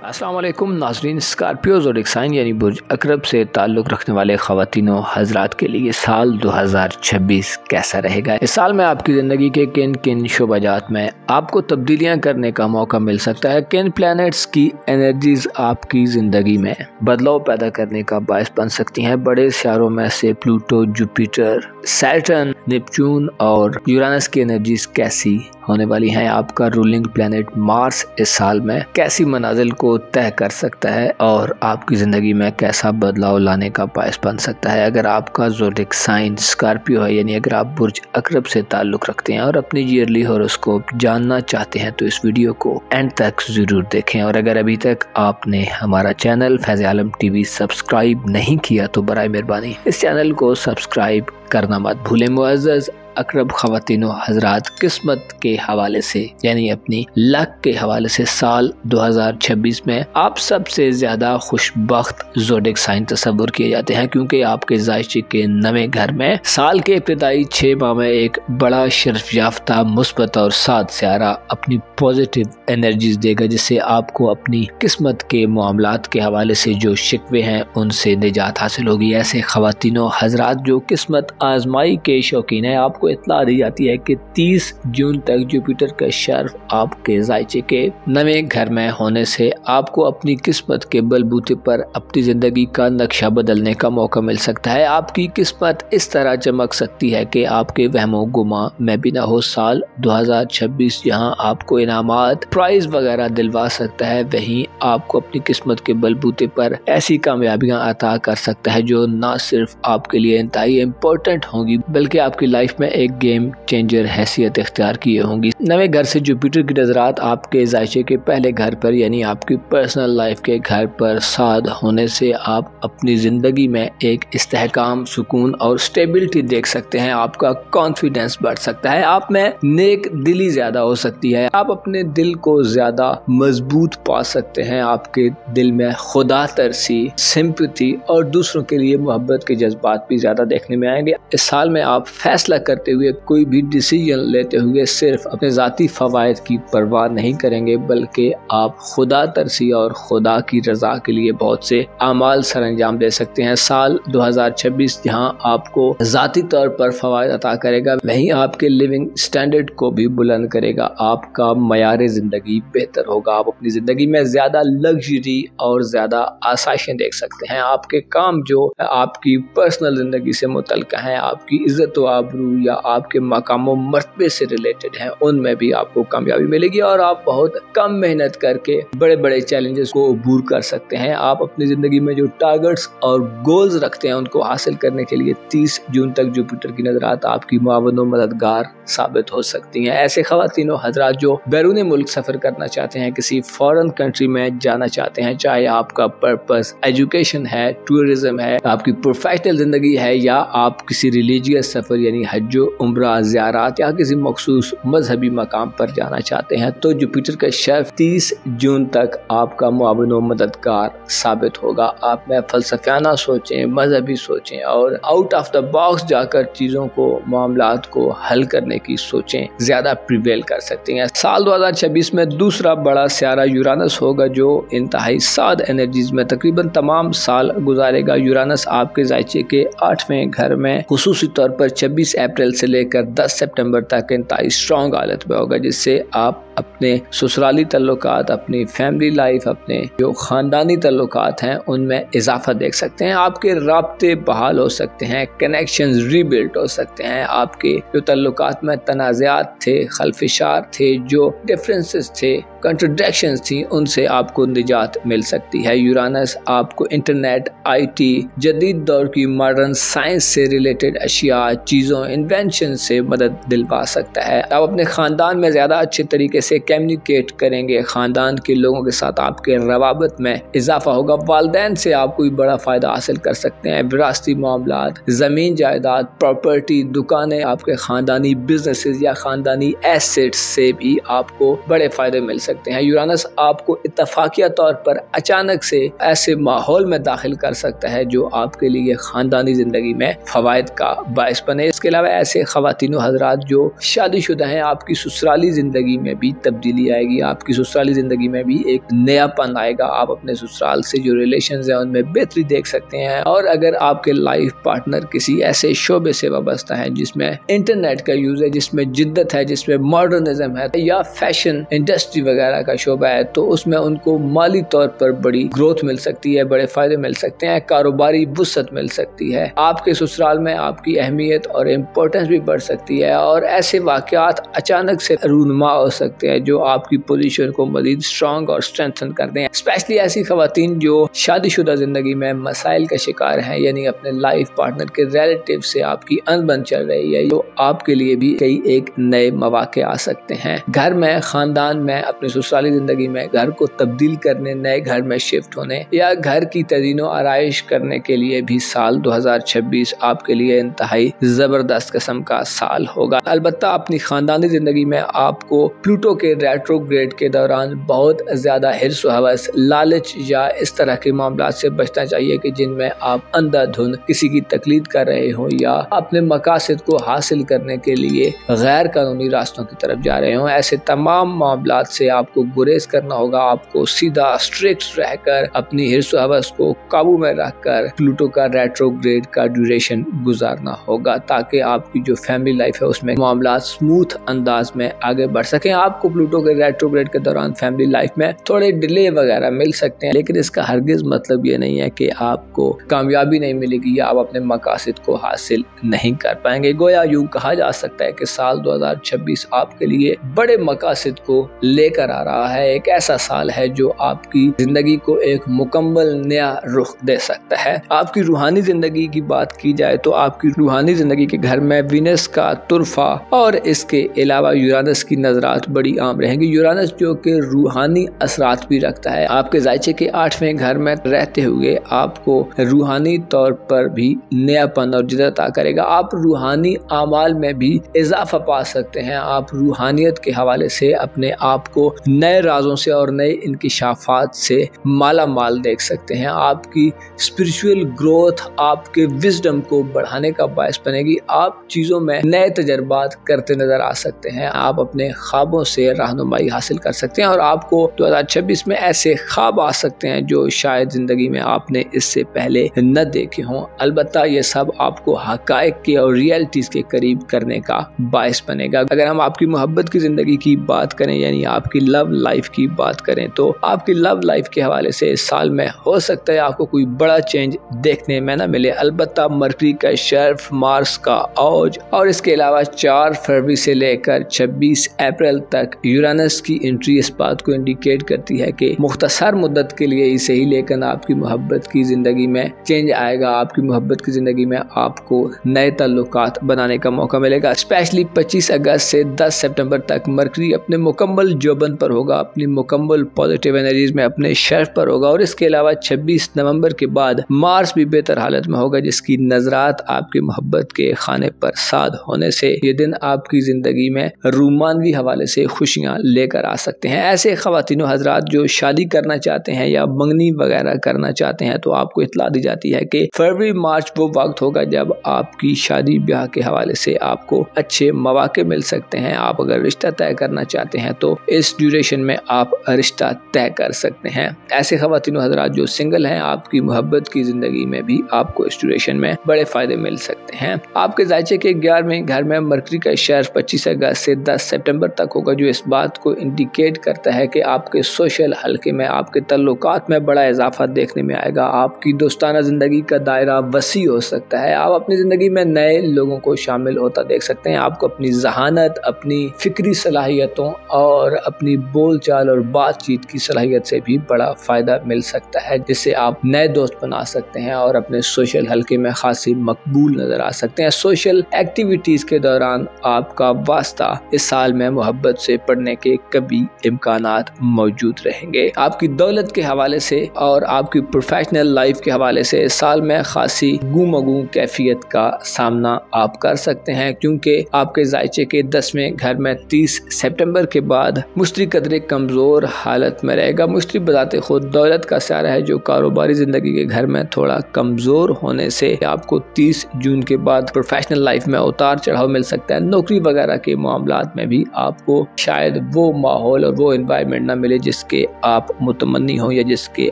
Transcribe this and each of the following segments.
अस्सलाम वालेकुम नाज़रीन। स्कॉर्पियो ज़ोडिएक साइन यानी बुर्ज अकरब से ताल्लुक़ रखने वाले ख़वातीनो हज़रात के लिए साल 2026 कैसा रहेगा। इस साल में आपकी ज़िंदगी के किन किन शोबाजात में आपको तब्दीलियाँ करने का मौका मिल सकता है, किन प्लैनेट्स की एनर्जीज आपकी ज़िंदगी में बदलाव पैदा करने का बायस बन सकती हैं। बड़े सितारों में से प्लूटो, जुपिटर, सैटर्न, नेपच्यून और यूरेनस की एनर्जीज कैसी होने वाली हैं। आपका रूलिंग प्लैनेट मार्स इस साल में कैसी मनाजिल को तय कर सकता है और आपकी ज़िंदगी में कैसा बदलाव लाने का बायस बन सकता है। अगर आपका ज़ोडिएक साइन स्कॉर्पियो है, यानी अगर आप बुर्ज अकरब से ताल्लुक़ रखते हैं और अपनी ईयरली हॉरोस्कोप जानना चाहते हैं तो इस वीडियो को एंड तक ज़रूर देखें। और अगर अभी तक आपने हमारा चैनल फैज़ आलम टीवी सब्सक्राइब नहीं किया तो बराए मेहरबानी इस चैनल को सब्सक्राइब करना मत भूलें। मुअज़्ज़ज़ अकरब ख़वातीनो हज़रात, किस्मत के हवाले से यानी अपनी लक के हवाले से साल 2026 में आप सबसे ज़्यादा खुशबख्त ज़ोडिएक साइन तस्वुर किए जाते हैं, क्योंकि आपके ज़ायचे के नवे घर में साल के इब्तिदाई 6 माह में एक बड़ा शर्फ याफ्ता मुस्बत और सात सियारा अपनी पॉजिटिव एनर्जीज देगा, जिससे आपको अपनी किस्मत के मामलात के हवाले से जो शिकवे हैं उनसे निजात हासिल होगी। ऐसे ख़वातीनो हज़रात जो किस्मत आजमाई के शौकीन है, आपको इत्तला दी जाती है कि 30 जून तक जुपिटर का शर्फ आपके ज़ायचे के नवे घर में होने से आपको अपनी किस्मत के बलबूते पर अपनी ज़िंदगी का नक्शा बदलने का मौका मिल सकता है। आपकी किस्मत इस तरह चमक सकती है कि आपके वहमो गुमा में भी ना हो। साल 2026 यहाँ आपको इनामात, प्राइज वगैरह दिलवा सकता है, वहीं आपको अपनी किस्मत के बलबूते पर ऐसी कामयाबियाँ अता कर सकता है जो ना सिर्फ आपके लिए इंतहाई इम्पोर्टेंट होंगी बल्कि आपकी लाइफ में एक गेम चेंजर हैसियत इख्तियार किए होंगी। नवे घर से जुपिटर की नजरात आपके ज़ायचे के पहले घर पर यानी आपकी पर्सनल लाइफ के घर पर साद होने से आप अपनी ज़िंदगी में एक इस्तेहकाम, सुकून और स्टेबिलिटी देख सकते हैं। आपका कॉन्फिडेंस बढ़ सकता है, आप में नेक दिली ज़्यादा हो सकती है, आप अपने दिल को ज़्यादा मजबूत पा सकते हैं। आपके दिल में खुदा तरसी, सिंपैथी और दूसरों के लिए मोहब्बत के जज्बात भी ज़्यादा देखने में आएंगे। इस साल में आप फैसला करते हुए, कोई भी डिसीजन लेते हुए सिर्फ अपने ज़ाती फ़वाइद की परवाह नहीं करेंगे बल्कि आप खुदा तरसी और खुदा की रज़ा के लिए बहुत से आमाल सर अंजाम दे सकते हैं। साल 2026 जहाँ आपको ज़ाती तौर पर फ़वाइद अता करेगा, वहीं आपके लिविंग स्टैंडर्ड को भी बुलंद करेगा। आपका मयार ज़िंदगी बेहतर होगा, आप अपनी ज़िंदगी में ज़्यादा लग्जरी और ज़्यादा आसाइशें देख सकते हैं। आपके काम जो आपकी पर्सनल ज़िंदगी से मुतल्लिक़ हैं, आपकी इज़्ज़त व आबरू या आपके मकाम मर्तबे से रिलेटेड हैं, उनमें भी आपको कामयाबी मिलेगी और आप बहुत कम मेहनत करके बड़े बड़े चैलेंजेस को अबूर कर सकते हैं। आप अपनी ज़िंदगी में जो टारगेट्स और गोल्स रखते हैं उनको हासिल करने के लिए 30 जून तक जुपिटर की नज़रात आपकी मुआवन व मददगार साबित हो सकती हैं। ऐसे ख़वातीनो हज़रात जो बैरून मुल्क सफ़र करना चाहते हैं, किसी फॉरेन कंट्री में जाना चाहते हैं, चाहे आपका पर्पस एजुकेशन है, टूरिज्म है, आपकी प्रोफेशनल ज़िंदगी है या आप किसी रिलीजियस सफ़र यानी हज उम्रा, ज़ियारत या किसी मखसूस मजहबी मकाम पर जाना चाहते हैं, तो जुपिटर का शर्फ 30 जून तक आपका मुआवन व मददगार साबित होगा। आप में फलसफियाना सोचें, मजहबी सोचें और आउट ऑफ द बॉक्स जाकर चीज़ों को, मामलात को हल करने की सोचें ज़्यादा प्रिवेल कर सकती हैं। साल 2026 में दूसरा बड़ा सियारा यूरेनस होगा जो इंतहाई साद एनर्जीज में तकरीबन तमाम साल गुजारेगा। यूरेनस आपके ज़ायचे के 8वें घर में खुसूसी तौर पर 26 अप्रैल से लेकर 10 सितंबर तक इंतहाई स्ट्रॉन्ग हालत में होगा, जिससे आप अपने ससुराली तल्लुकात, अपनी फैमिली लाइफ, अपने जो ख़ानदानी तल्लुकात हैं उनमें इजाफा देख सकते हैं। आपके राब्ते बहाल हो सकते हैं, कनेक्शंस रीबिल्ड हो सकते हैं। आपके जो तल्लुकात में तनाज़ात थे, खलफिशार थे, जो डिफरेंसेस थे, कंट्रडिक्शंस थी, उनसे आपको निजात मिल सकती है। यूरेनस आपको इंटरनेट, IT, जदीद दौर की मॉडर्न साइंस से रिलेटेड अशिया, चीज़ों, इन्वेंशन से मदद दिलवा सकता है। आप अपने ख़ानदान में ज़्यादा अच्छे तरीके से कम्युनिकेट करेंगे, ख़ानदान के लोगों के साथ आपके रवाबत में इजाफा होगा। वालिदैन से आप कोई बड़ा फ़ायदा हासिल कर सकते हैं। विरासती मामलात, ज़मीन जायदाद, प्रॉपर्टी, दुकानें, आपके ख़ानदानी बिजनेसेस या ख़ानदानी एसेट्स से भी आपको बड़े फ़ायदे मिल सकते सकते हैं। यूरानस आपको इत्तफाकिया तौर पर अचानक से ऐसे माहौल में दाखिल कर सकता है जो आपके लिए खानदानी जिंदगी में फवायद का बायस बने। इसके अलावा ऐसे ख़वातीन हज़रात जो शादीशुदा हैं, आपकी ससुराली जिंदगी में भी तब्दीली आएगी, आपकी ससुराली जिंदगी में भी एक नयापन आएगा। आप अपने ससुराल से जो रिलेशंस हैं उनमें बेहतरी देख सकते हैं। और अगर आपके लाइफ पार्टनर किसी ऐसे शोबे से वाबस्ता है जिसमें इंटरनेट का यूज है, जिसमें जिद्दत है, जिसमें मॉडर्निज्म है या फैशन इंडस्ट्री वगैरह का शोबा है, तो उसमें उनको माली तौर पर बड़ी ग्रोथ मिल सकती है, बड़े फायदे मिल सकते हैं, कारोबारी वुसअत मिल सकती है। आपके ससुराल में आपकी अहमियत और इम्पोर्टेंस भी बढ़ सकती है और ऐसे वाकयात अचानक से रूनुमा हो सकते हैं जो आपकी पोजीशन को मजीद स्ट्रॉन्ग और स्ट्रेंथन कर दें। स्पेशली ऐसी खवातीन जो शादीशुदा जिंदगी में मसाइल का शिकार हैं, यानी अपने लाइफ पार्टनर के रिलेटिव से आपकी अनबन चल रही है, तो आपके लिए भी कई एक नए मौके आ सकते हैं। घर में, खानदान में, अपनी ससुराली जिंदगी में घर को तब्दील करने, नए घर में शिफ्ट होने या घर की तज़ीनो आराइश करने के लिए भी साल 2026 आपके लिए इंतहाई जबरदस्त किस्म का साल होगा। अलबत्ता अपनी खानदानी जिंदगी में आपको प्लूटो के रेट्रोग्रेड के दौरान बहुत ज्यादा हिर्स व हवस, लालच या इस तरह के मामलों से बचना चाहिए कि जिनमें आप अंधाधुंध किसी की तकलीद कर रहे हो या अपने मकासद को हासिल करने के लिए गैर कानूनी रास्तों की तरफ जा रहे हो। ऐसे तमाम मामलों से आपको गुरेज करना होगा। आपको सीधा स्ट्रिक्ट रहकर अपनी हिर्स व हवस को काबू में रखकर प्लूटो का रेट्रोग्रेड का ड्यूरेशन गुजारना होगा ताकि आपकी जो फैमिली लाइफ है उसमें मामला स्मूथ अंदाज में आगे बढ़ सके। आपको प्लूटो के रेट्रोग्रेड के दौरान फैमिली लाइफ में थोड़े डिले वगैरह मिल सकते हैं, लेकिन इसका हरगिज मतलब ये नहीं है कि आपको कामयाबी नहीं मिलेगी या आप अपने मकासद को हासिल नहीं कर पाएंगे। गोया यूं कहा जा सकता है कि साल 2026 आपके लिए बड़े मकासद को लेकर आ रहा है। एक ऐसा साल है जो आपकी जिंदगी को एक मुकम्मल नया रुख दे सकता है। आपकी रूहानी जिंदगी की बात की जाए तो आपकी रूहानी जिंदगी के घर में वीनस का तुरफा और इसके अलावा यूरानस की नजरात बड़ी आम रहेंगी। यूरानस जो कि रूहानी असरात भी रखता है, आपके जायचे के 8वें घर में रहते हुए आपको रूहानी तौर पर भी नयापन और जिद्दत अता करेगा। आप रूहानी आमाल में भी इजाफा पा सकते हैं। आप रूहानियत के हवाले से अपने आप को नए राजों से और नए इंकिशाफात से माला माल देख सकते हैं। आपकी स्पिरिचुअल ग्रोथ आपके विजडम को बढ़ाने का बायस बनेगी। आप चीज़ों में नए तजर्बात करते नजर आ सकते हैं। आप अपने ख्वाबों से रहनुमाई हासिल कर सकते हैं और आपको 2026 में ऐसे ख्वाब आ सकते हैं जो शायद जिंदगी में आपने इससे पहले न देखे हों। अलबत्ता ये सब आपको हकायक के और रियलिटीज के करीब करने का बायस बनेगा। अगर हम आपकी मोहब्बत की जिंदगी की बात करें, यानी आपकी लव लाइफ की बात करें, तो आपकी लव लाइफ के हवाले से इस साल में हो सकता है आपको कोई बड़ा चेंज देखने में न मिले। अलबत्ता मरकरी का शर्फ, मार्स का औज और इसके अलावा 4 फरवरी से लेकर 26 अप्रैल तक यूरानस की एंट्री इस बात को इंडिकेट करती है कि मुख्तसर मुद्दत के लिए ही सही, लेकिन आपकी मोहब्बत की जिंदगी में चेंज आएगा। आपकी मोहब्बत की जिंदगी में आपको नए ताल्लुकात बनाने का मौका मिलेगा। स्पेशली 25 अगस्त से 10 सितंबर तक मरकरी अपने मुकम्मल जोबन पर होगा, अपनी मुकम्मल पॉजिटिव एनर्जीज में अपने शर्फ पर होगा और इसके अलावा 26 नवंबर के बाद मार्स भी बेहतर हालत में होगा, जिसकी नजरात आपकी मोहब्बत के खाने पर साद होने से ये दिन आपकी जिंदगी में रूमानवी हवाले से खुशियां लेकर आ सकते हैं। ऐसे ख़वातीन हजरात जो शादी करना चाहते हैं या मंगनी वगैरह करना चाहते हैं, तो आपको इत्तला दी जाती है कि फरवरी मार्च वो वक्त होगा जब आपकी शादी ब्याह के हवाले से आपको अच्छे मौके मिल सकते हैं। आप अगर रिश्ता तय करना चाहते हैं तो इस ड्यूरेशन में आप रिश्ता तय कर सकते हैं। ऐसे ख़वातीन हजरात जो सिंगल हैं, आपकी मोहब्बत की जिंदगी में भी आपको इस ड्यूरेशन में बड़े फायदे मिल सकते हैं। आपके जायचे के 11वें घर में मरकरी का शर्फ 25 अगस्त से 10 सितंबर तक होगा, जो इस बात को इंडिकेट करता है कि आपके सोशल हलके में, आपके तल्लुकात में बड़ा इजाफा देखने में आएगा। आपकी दोस्ताना जिंदगी का दायरा वसी हो सकता है। आप अपनी जिंदगी में नए लोगों को शामिल होता देख सकते हैं। आपको अपनी जहानत, अपनी फिक्री सलाहियतों और अपनी बोलचाल और बातचीत की सलाहियत से भी बड़ा फायदा मिल सकता है, जिससे आप नए दोस्त बना सकते हैं और अपने सोशल हलके में खासी मकबूल नजर आ सकते हैं। सोशल एक्टिविटीज के दौरान आपका वास्ता इस साल में मोहब्बत से पढ़ने के कभी इम्कानात मौजूद रहेंगे। आपकी दौलत के हवाले से और आपकी प्रोफेशनल लाइफ के हवाले से इस साल में खासी गुमगू कैफियत का सामना आप कर सकते हैं, क्योंकि आपके जायचे के 10वें घर में 30 सितंबर के बाद मुश्तरी कदरे कमज़ोर हालत में रहेगा। मुश्तरी बजाते खुद दौलत का सारा है जो कारोबारी ज़िंदगी के घर में थोड़ा कमज़ोर होने से आपको 30 जून के बाद प्रोफेशनल लाइफ में उतार चढ़ाव मिल सकता है। नौकरी वगैरह के मामलात में भी आपको शायद वो माहौल और वो एनवायरनमेंट ना मिले जिसके आप मुतमन्नी हो या जिसके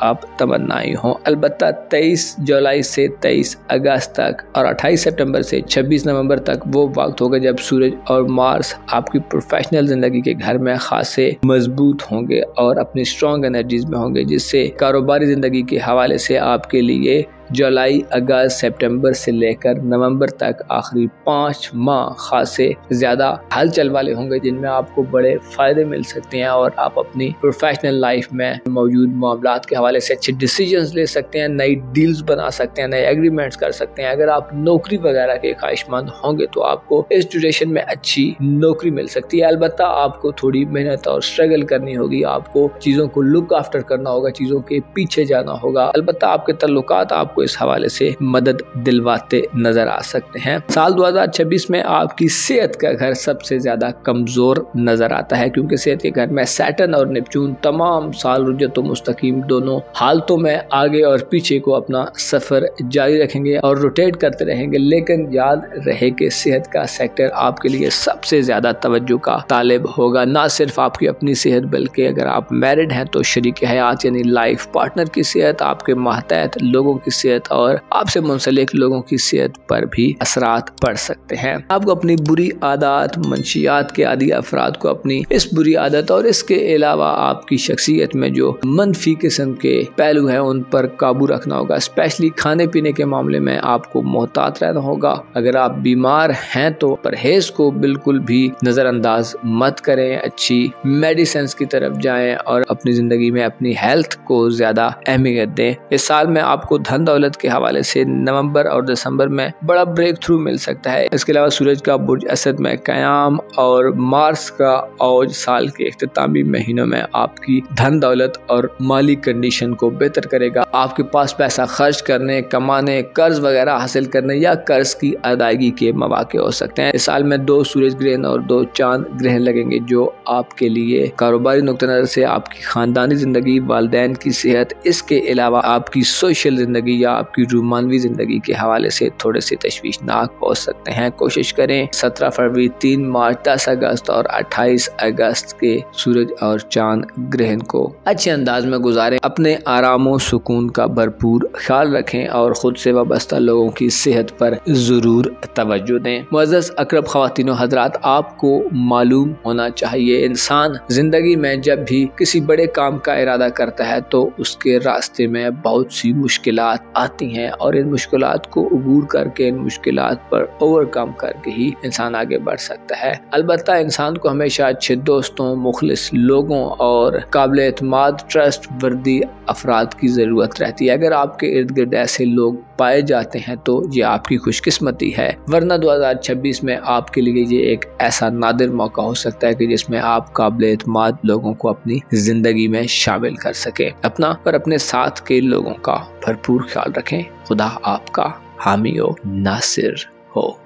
आप तमन्नाई हो। अलबत्ता 23 जुलाई से 23 अगस्त तक और 28 सितंबर से 26 नवंबर तक वो वक्त होगा जब सूरज और मार्स आपकी प्रोफेशनल जिंदगी के घर में खासे मजबूत होंगे और अपनी स्ट्रॉन्ग एनर्जीज में होंगे, जिससे कारोबारी जिंदगी के हवाले से आपके लिए जुलाई, अगस्त, सितंबर से लेकर नवंबर तक आखिरी 5 माह खासे ज्यादा हलचल वाले होंगे, जिनमें आपको बड़े फायदे मिल सकते हैं और आप अपनी प्रोफेशनल लाइफ में मौजूद मामलात के हवाले से अच्छे डिसीजंस ले सकते हैं, नई डील्स बना सकते हैं, नए एग्रीमेंट्स कर सकते हैं। अगर आप नौकरी वगैरह के ख्वाहिशमंद होंगे तो आपको इस ड्यूरेशन में अच्छी नौकरी मिल सकती है। अलबत्ता आपको थोड़ी मेहनत और स्ट्रगल करनी होगी, आपको चीजों को लुक आफ्टर करना होगा, चीजों के पीछे जाना होगा। अलबत्ता आपके तल्लुकात आपको इस हवाले से मदद दिलवाते नजर आ सकते हैं। साल 2026 में आपकी सेहत का घर सबसे ज्यादा कमजोर नजर आता है, क्योंकि सेहत के घर में सैटर्न और नेपच्यून तमाम साल रुजत मुस्तकीम दोनों हालतों में आगे और पीछे को अपना सफर जारी रखेंगे और रोटेट करते रहेंगे। लेकिन याद रहे कि सेहत का सेक्टर आपके लिए सबसे ज्यादा तवज्जो का तालिब होगा। ना सिर्फ आपकी अपनी सेहत बल्कि अगर आप मैरिड हैं तो शरीक हयात यानी लाइफ पार्टनर की सेहत, आपके मातहत लोगों की सेहत और आपसे मुंसलिक लोगों की सेहत पर भी असरात पड़ सकते हैं। आपको अपनी बुरी आदत, मंशियात के आदी अफराद को अपनी इस बुरी आदत और इसके अलावा आपकी शख्सियत में जो मनफी किस्म के पहलू हैं उन पर काबू रखना होगा। स्पेशली खाने पीने के मामले में आपको मोहतात रहना होगा। अगर आप बीमार हैं तो परहेज को बिल्कुल भी नजरअंदाज मत करें, अच्छी मेडिसिन की तरफ जाएं और अपनी जिंदगी में अपनी हेल्थ को ज्यादा अहमियत दें। इस साल में आपको धन दौलत के हवाले से नवंबर और दिसंबर में बड़ा ब्रेक थ्रू मिल सकता है। इसके अलावा सूरज का बुर्ज असद में कयाम और मार्स का औज साल के इख्तितामी महीनों में आपकी धन दौलत और माली कंडीशन को बेहतर करेगा। आपके पास पैसा खर्च करने, कमाने, कर्ज वगैरह हासिल करने या कर्ज की अदायगी के मौके हो सकते हैं। इस साल में 2 सूरज ग्रहण और 2 चांद ग्रहण लगेंगे जो आपके लिए कारोबारी नुक्ते नजर से आपकी खानदानी जिंदगी, वालिदैन की सेहत, इसके अलावा आपकी सोशल जिंदगी या आपकी रूमानवी जिंदगी के हवाले से थोड़े से तशवीशनाक हो सकते हैं। कोशिश करें 17 फरवरी, 3 मार्च, 10 अगस्त और 28 अगस्त के सूरज और चांद ग्रहण को अच्छे अंदाज में गुजारें। अपने आराम और सुकून का भरपूर ख्याल रखें और खुद से वाबस्ता लोगों की सेहत पर जरूर तवज्जो दें। मुअज़्ज़ज़ अक़रब ख़वातीन और हज़रात, आपको मालूम होना चाहिए इंसान जिंदगी में जब भी किसी बड़े काम का इरादा करता है तो उसके रास्ते में बहुत सी मुश्किलात आती हैं और इन मुश्किलात को अबूर करके, इन मुश्किलात पर ओवरकम करके ही इंसान आगे बढ़ सकता है। अलबत्ता इंसान को हमेशा अच्छे दोस्तों, मुखलिस लोगों और काबिल एतमाद ट्रस्ट वर्दी अफराद की ज़रूरत रहती है। अगर आपके इर्द गिर्द ऐसे लोग पाए जाते हैं तो ये आपकी खुशकिस्मती है, वरना 2026 में आपके लिए ये एक ऐसा नादिर मौका हो सकता है कि जिसमें आप काबिल एतमाद लोगों को अपनी जिंदगी में शामिल कर सके। अपना और अपने साथ के लोगों का भरपूर ख्याल रखें। खुदा आपका हामी हो, नासिर हो।